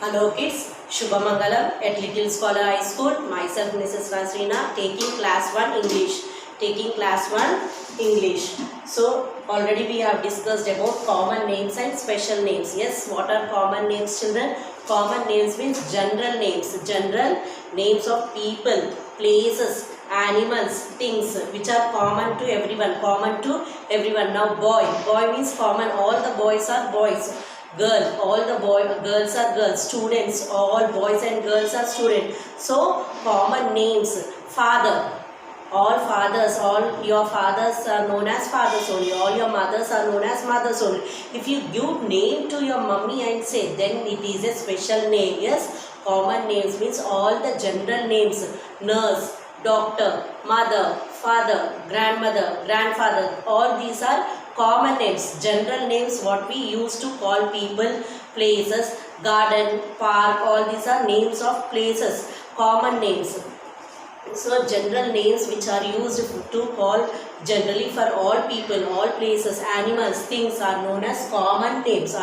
Hello kids, Shubhamangalam at Little Scholar High School. Myself Mrs. Nasrina taking class 1 English. So already we have discussed about common names and special names. Yes, what are common names, children? Common names means general names. General names of people, places, animals, things which are common to everyone. Now boy means common. All the boys are boys. Girl, all the girls are girls. Students, all boys and girls are students. So common names. Father, all fathers, all your fathers are known as fathers only, all your mothers are known as mothers only. If you give name to your mummy and say, then it is a special name. Yes, common names means all the general names. Nurse, doctor, mother, father, grandmother, grandfather, all these are common names. General names what we used to call people, places, garden, park, all these are names of places. Common names. So general names which are used to call generally for all people, all places, animals, things are known as common names.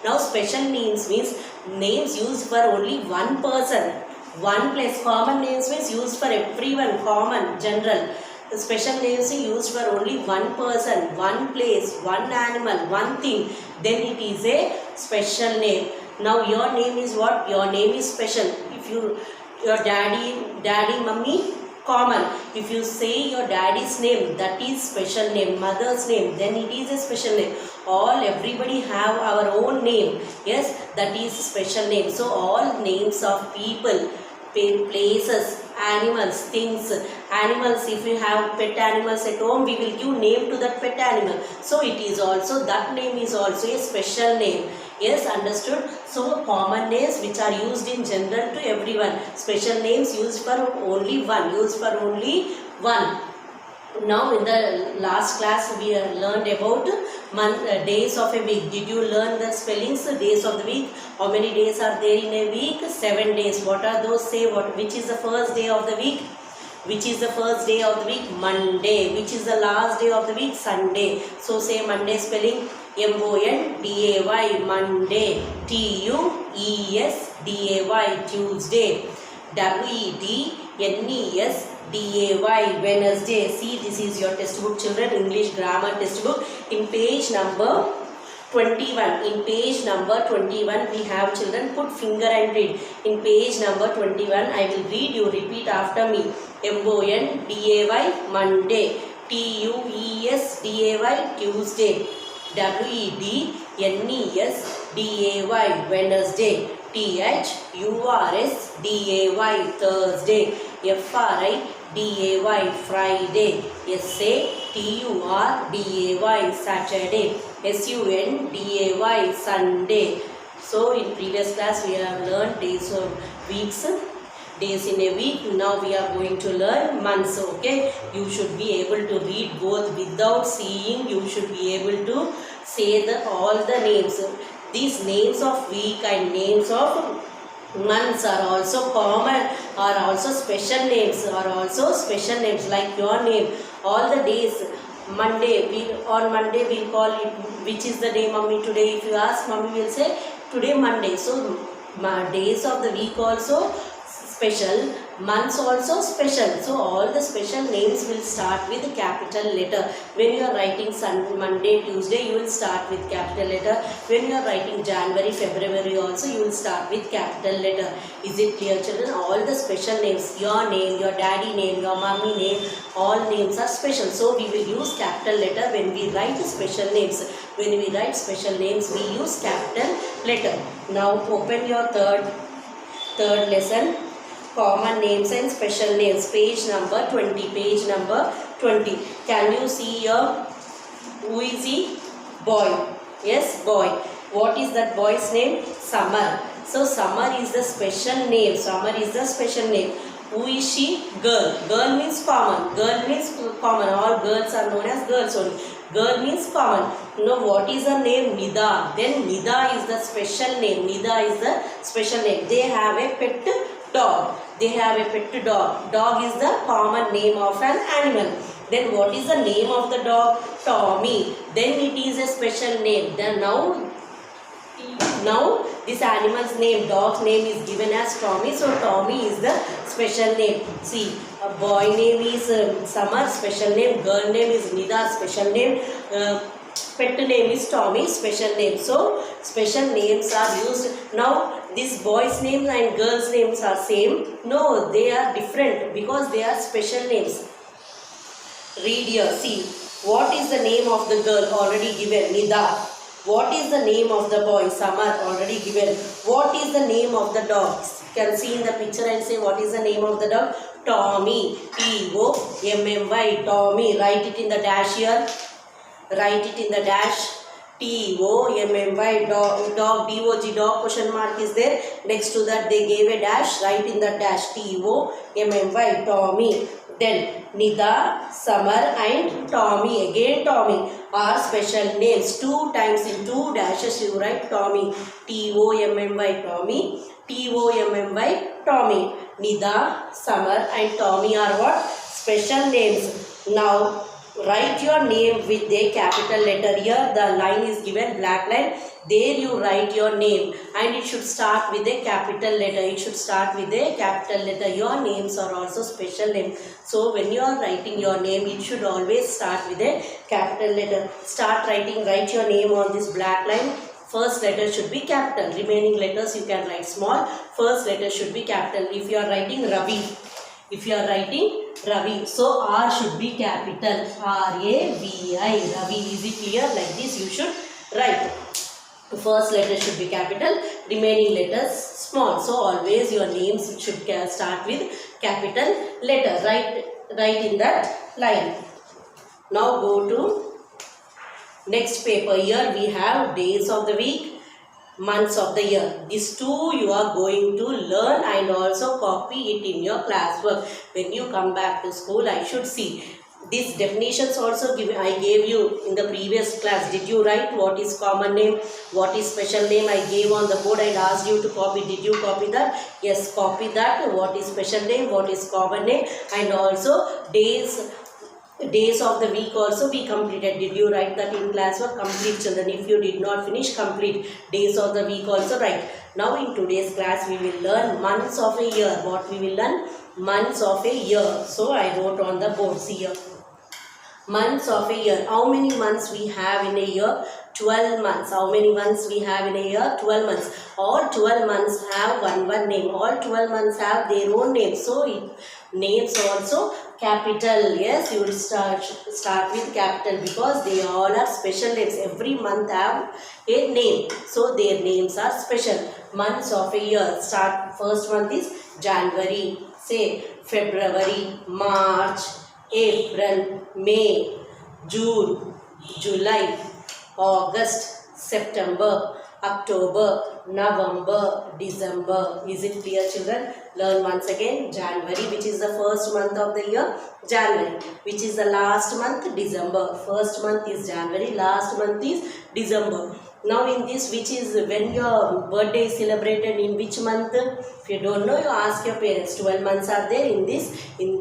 Now special names means names used for only one person, one place. Common names means used for everyone, common, general. The special names are used for only one person, one place, one animal, one thing. Then it is a special name. Now your name is what? Your name is special. If your daddy, mummy, common. If you say your daddy's name, that is special name. Mother's name, then it is a special name. Everybody have our own name. Yes, that is special name. So all names of people, places, animals, things. Animals, if you have pet animals at home, we will give name to that pet animal. So it is also, that name is also a special name. Yes, understood. So common names which are used in general to everyone. Special names used for only one. Now in the last class we learned about days of a week. Did you learn the spellings, days of the week? How many days are there in a week? 7 days. What are those? Say which is the first day of the week? Monday. Which is the last day of the week? Sunday. So say Monday spelling Monday, Monday. Tuesday, Tuesday. Wednesday, Wednesday. See, this is your textbook, children, English grammar textbook. In page number 21, we have, children, put finger and read. In page number 21, I will read, you repeat after me. Monday, Monday. Tuesday, Tuesday. Wednesday, Wednesday. Thursday, Thursday. Friday. Saturday. Sunday. So in previous class we have learned days of weeks, days in a week. Now we are going to learn months. Okay, you should be able to read both without seeing. You should be able to say all the names. These names of week and names of months are also common, are also special names, like your name. All the days, Monday, on Monday we'll call it, which is the day, mummy, today? If you ask, mummy will say today Monday. So days of the week also special, months also special. So all the special names will start with capital letter. When you are writing Monday, Tuesday, you will start with capital letter. When you are writing January, February also, you will start with capital letter. Is it clear, children? All the special names, your name, your daddy name, your mommy name, all names are special. So we will use capital letter when we write special names. When we write special names, we use capital letter. Now open your third lesson. Common names and special names, page number 20. Can you see here? Who is he? Boy. Yes, boy. What is that boy's name? Summer. So Summer is the special name. Who is she? Girl. Girl means common. All girls are known as girls only. Girl means common. Now what is her name? Nida. Then Nida is the special name. They have a pet dog. Dog is the common name of an animal. Then what is the name of the dog? Tommy. Then it is a special name. Then now Now this animal's name, dog's name is given as Tommy. So Tommy is the special name. See, a boy name is Summer, special name. Girl name is Nida, special name. Pet name is Tommy, special name. So special names are used. Now this boy's name and girl's names are same. No, they are different because they are special names. Read here. See, what is the name of the girl? Already given, Nida. What is the name of the boy? Summer, already given. What is the name of the dog? You can see in the picture and say what is the name of the dog? Tommy. Tommy. Tommy. Write it in the dash here. Write it in the dash. Tommy. Dog. Dog. Dog question mark is there. Next to that they gave a dash. Write in the dash. Tommy. Tommy. Then Nida, Summer and Tommy. Again Tommy are special names. 2 times in 2 dashes you write Tommy. Tommy. Tommy. Tommy. Nida, Summer and Tommy are what? Special names. Now write your name with a capital letter. Here the line is given, black line. There you write your name and it should start with a capital letter. It should start with a capital letter. Your names are also special names. So when you are writing your name, it should always start with a capital letter. Start writing, write your name on this black line. First letter should be capital. Remaining letters you can write small. First letter should be capital. If you are writing Ravi, so R should be capital. R-A-V-I, Ravi. Is it clear? Like this you should write. First letter should be capital, remaining letters small. So always your names should start with capital letter. Write in that line. Now go to next paper. Here we have days of the week, months of the year. These two you are going to learn and also copy it in your classwork. When you come back to school, I should see. These definitions also I gave you in the previous class. Did you write what is common name, what is special name? I gave on the board and asked you to copy. Did you copy that? Yes, copy that. What is special name, what is common name, and also days of the week also we completed. Did you write that in classwork? Complete, children. If you did not finish, complete. Days of the week also write. Now in today's class we will learn months of a year. What we will learn? Months of a year. So I wrote on the board. See here. Months of a year. How many months we have in a year? 12 months. How many months we have in a year? 12 months. All 12 months have one name. All 12 months have their own name. So names also capital. Yes, you will start with capital because they all are special names. Every month have a name. So their names are special. Months of a year. Start. First month is January. Say February, March, April, May, June, July, August, September, October, November, December. Is it clear, children? Learn once again. January, which is the first month of the year, January. Which is the last month, December. First month is January, last month is December. Now in this, which is when your birthday is celebrated, in which month? If you don't know, you ask your parents. 12 months are there in this. On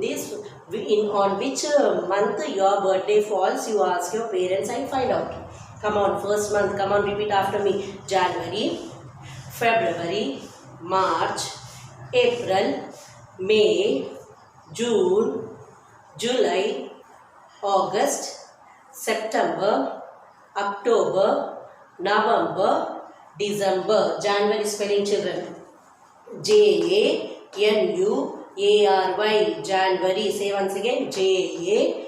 which month your birthday falls, you ask your parents and find out. Come on, first month, come on, repeat after me. January, February, March, April, May, June, July, August, September, October, November, December. January spelling, children. January. January. Say once again. January.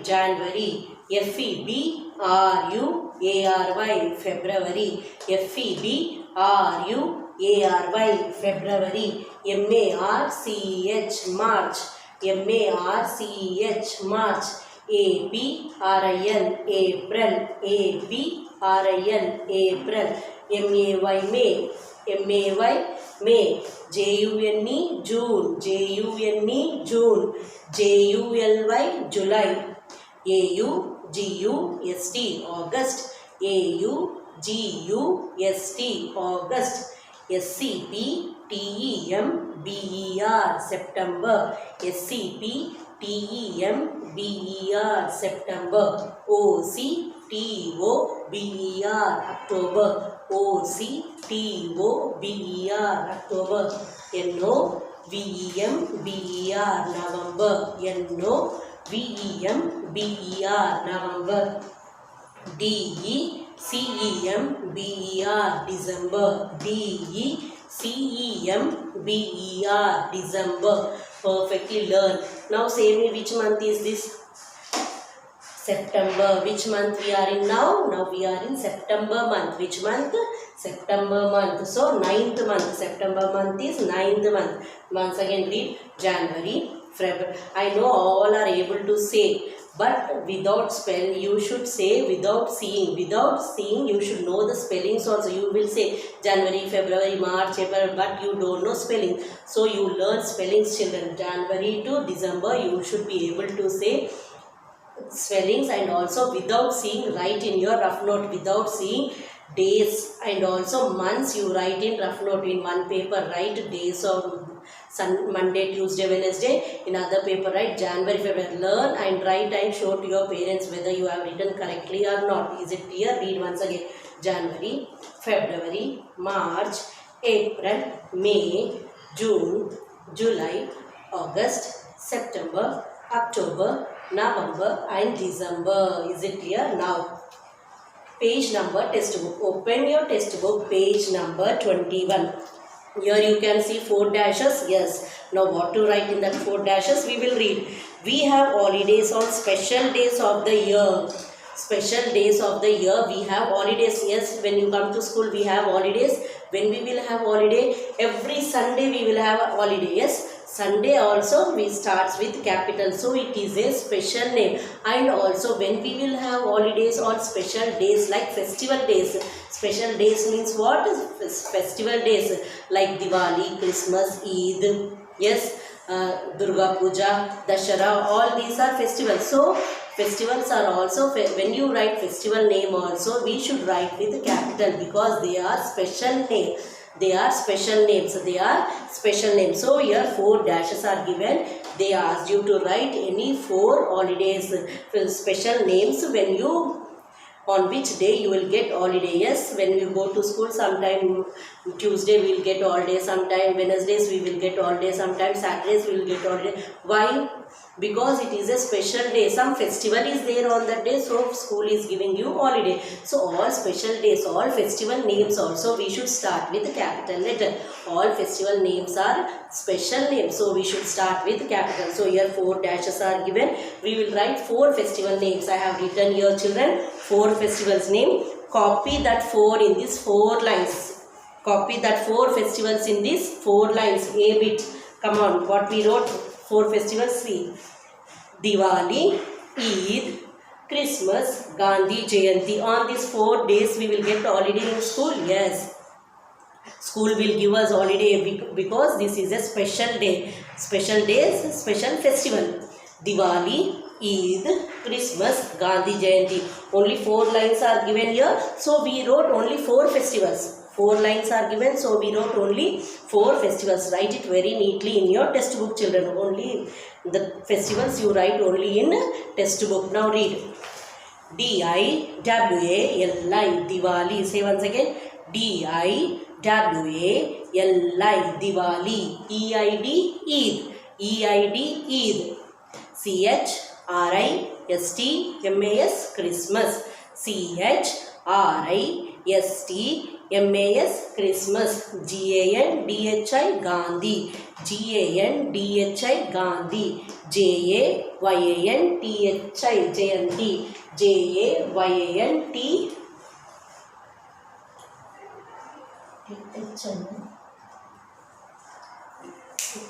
January. February. February. February. March. March. April. April. May. June. July. August. August. September. September. October, October. October. November, November. December, December. Perfectly learn. Now say me, which month is this? September. Which month we are in now? Now we are in September month. Which month? September month. So 9th month. September month is 9th month. Once again read January, February. I know all are able to say, but without spell you should say without seeing. Without seeing you should know the spellings also. You will say January, February, March, April, but you don't know spelling. So you learn spellings, children. January to December you should be able to say spellings, and also without seeing write in your rough note. Without seeing days and also months you write in rough note. In one paper write days of Monday, Tuesday, Wednesday. In other paper write January, February. Learn and write and show to your parents whether you have written correctly or not. Is it clear? Read once again. January, February, March, April, May, June, July, August, September, October, November and December. Is it clear? Now page number textbook. Open your textbook, page number 21. Here you can see 4 dashes. Yes. Now what to write in that 4 dashes? We will read. We have holidays on special days of the year. Special days of the year. We have holidays. Yes, when you come to school we have holidays. When we will have holiday? Every Sunday we will have a holiday. Yes. Sunday also we starts with capital, so it is a special name. And also when we will have holidays on special days like festival days. Special days means what? Festival days like Diwali, Christmas, Eid, yes, Durga Puja, Dashara, all these are festivals. So festivals are also, when you write festival name also we should write with capital because they are special name. They are special names. They are special names. So here 4 dashes are given. They asked you to write any 4 holidays, special names when you, on which day you will get holiday. Yes, when you go to school, sometime Tuesday we will get holiday, sometime Wednesdays we will get holiday, sometime Saturdays we will get holiday. Why? Because it is a special day. Some festival is there on that day, so school is giving you holiday. So all special days, all festival names also we should start with capital letter. All festival names are special names, so we should start with capital. So here 4 dashes are given. We will write 4 festival names. I have written here, children, 4 festivals name. Copy that 4 in these 4 lines. Copy that 4 festivals in these 4 lines. A bit. Come on, what we wrote? 4 festivals. See, Diwali, Eid, Christmas, Gandhi Jayanti. On these 4 days we will get holiday in school. Yes, school will give us holiday because this is a special day. Special days, special festival. Diwali, Eid, Christmas, Gandhi Jayanti. Only 4 lines are given here. So we wrote only 4 festivals. 4 lines are given, so we wrote only 4 festivals. Write it very neatly in your textbook, children. Only the festivals you write only in textbook. Now read. D-I-W-A-L-I, Diwali. Say once again. D-I-W-A-L-I, Diwali. E-I-D, Eid. E-I-D, Eid. C-H-R-I-S-T-M-A-S, Christmas. C-H-R-I-S-T-M-A-S, Christmas. G-A-N-D-H-I, Gandhi. G-A-N-D-H-I, Gandhi. J-A-Y-A-N-T-H-I, Jayanti. J-A-Y-A-N-T.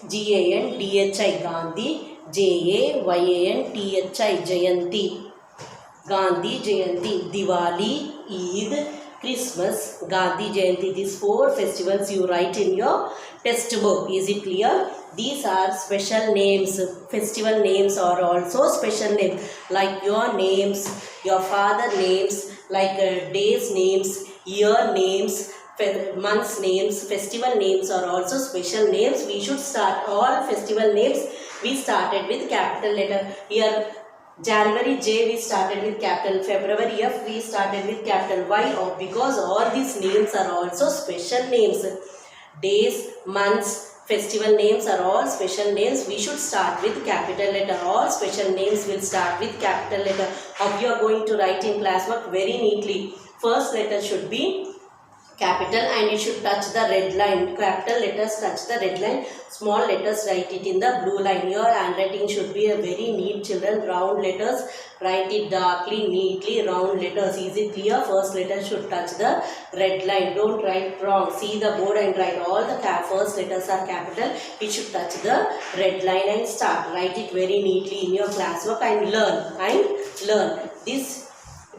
G-A-N-D-H-I, Gandhi. J-A-Y-A-N-T-H-I, Jayanti. Gandhi Jayanti. Diwali, Eid, Christmas, Gandhi Jayanti. These 4 festivals you write in your textbook. Is it clear? These are special names. Festival names are also special names. Like your names, your father names, like days names, year names, months names, festival names are also special names. We should start all festival names. We started with capital letter. Here January J we started with capital, February F we started with capital. Why? Oh, because all these names are also special names. Days, months, festival names are all special names. We should start with capital letter. All special names will start with capital letter. How you are going to write in classwork very neatly. First letter should be capital and it should touch the red line. Capital letters touch the red line, small letters write it in the blue line. Your handwriting should be a very neat, children. Round letters, write it darkly, neatly. Round letters, is it clear? First letter should touch the red line. Don't write wrong. See the board and write all the first letters are capital. It should touch the red line and start. Write it very neatly in your classwork and learn this.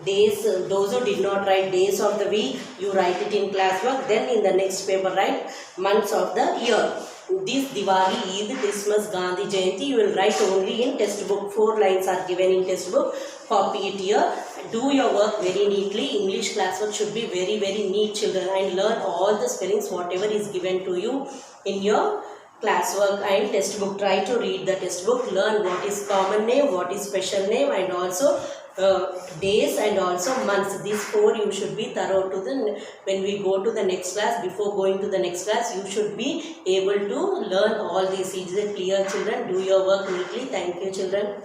Days, those who did not write days of the week, you write it in classwork. Then in the next paper write months of the year. This Diwali, Eid, Christmas, Gandhi Jayanti, you will write only in textbook. 4 lines are given in textbook. Copy it here. Do your work very neatly. English classwork should be very neat, children, and learn all the spellings whatever is given to you in your classwork and textbook. Try to read the textbook. Learn what is common name, what is special name, and also days and also months. These 4 you should be thorough to the when we go to the next class. Before going to the next class, you should be able to learn all these. Is it clear, children? Do your work neatly. Thank you, children.